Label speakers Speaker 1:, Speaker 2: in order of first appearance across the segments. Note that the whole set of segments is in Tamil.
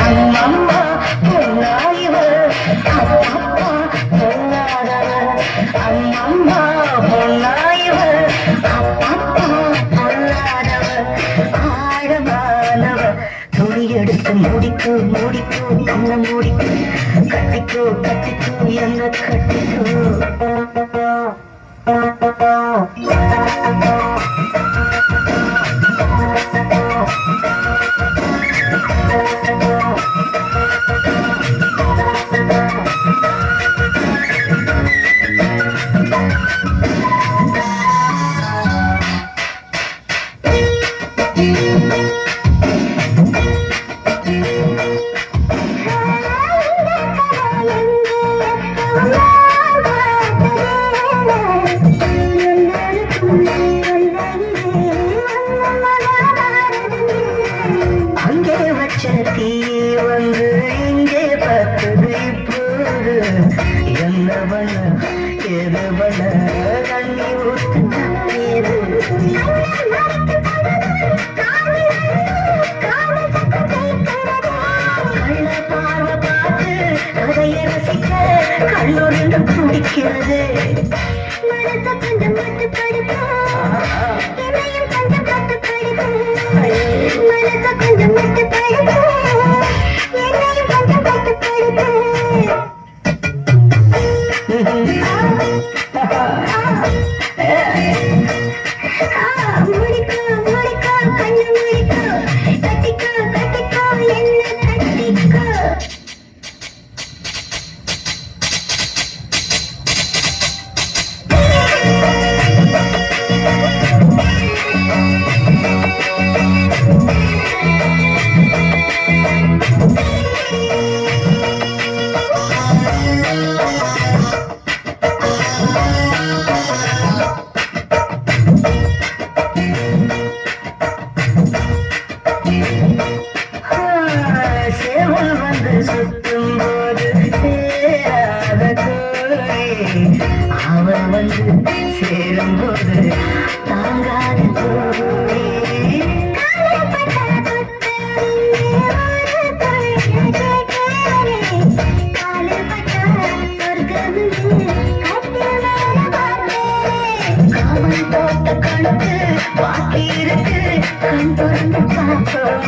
Speaker 1: அம்மம்மா பொன்னாயிவ அப்பப்பா பொன்னாதவ அம்மம்மா பொன்னாயிவ அப்பப்பா பொன்னாதவ ஆழமானவ துணி எடுத்து மூடிக்கோ மூடிக்கோ கண்ண மூடிக்கோ கட்டிக்கோ கட்டிக்கோ என்ன கட்டிக்கோ அங்கே வச்ச தீ வந்து இங்கே பார்த்தது இப்போது என்ன பண்ண எது பண்ண தண்ணி ஊத்து நீரு கள்ள பார்வை பார்த்து கதையை ரசிக்க கல்லூரில் துடிக்கிறது மனச கொஞ்சம் மட்டும் படிக்கும் என்னையும் கொஞ்சம் கட்டு படிக்கும் மனச கொஞ்சம் மட்டும் படிக்கும் என்னையும் கொஞ்சம் கட்டு படிக்கும் முடிக்கோ முடிக்கோ கண்ணு முடிக்கோ கட்டிக்கோ கட்டிக்கோ என்ன கட்டிக்கோ சேவல் வந்து சுத்தும் போது சேராத கோழி அவன் வந்து சேரும் போது தாங்காத கோழி காவல் தோட்ட கணக்கு பாக்கி இருக்கு கண் திறந்து பார்ப்போம்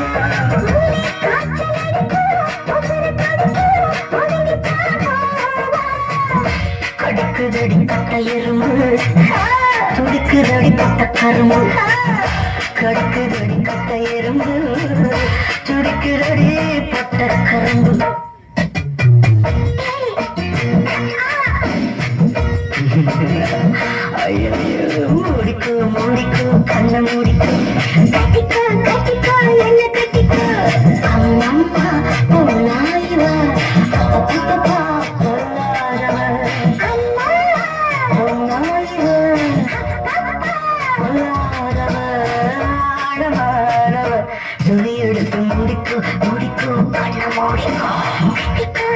Speaker 1: கடுக்குதடி கட்ட எறும்பு துடிக்குதடி பட்ட கரும்பு கடுக்குதடி கட்ட எறும்பு துடிக்குதடி பட்ட கரும்பு ஐயோ மூடிக்கோ மூடிக்கோ கண்ண மூடிக்கோ கட்டிக்கோ கட்டிக்கோ என்ன கட்டிக்கோ அம்மம்மா பொன்னாயிவ அப்பப்பா பொன்னாதவ அம்மா பொன்னாயிவ பொன்னாதவ ஆழமானவ துணி எடுத்து முடிக்கோ முடிக்கோ கண்ண மூடிக்கோ கட்டிக்கோ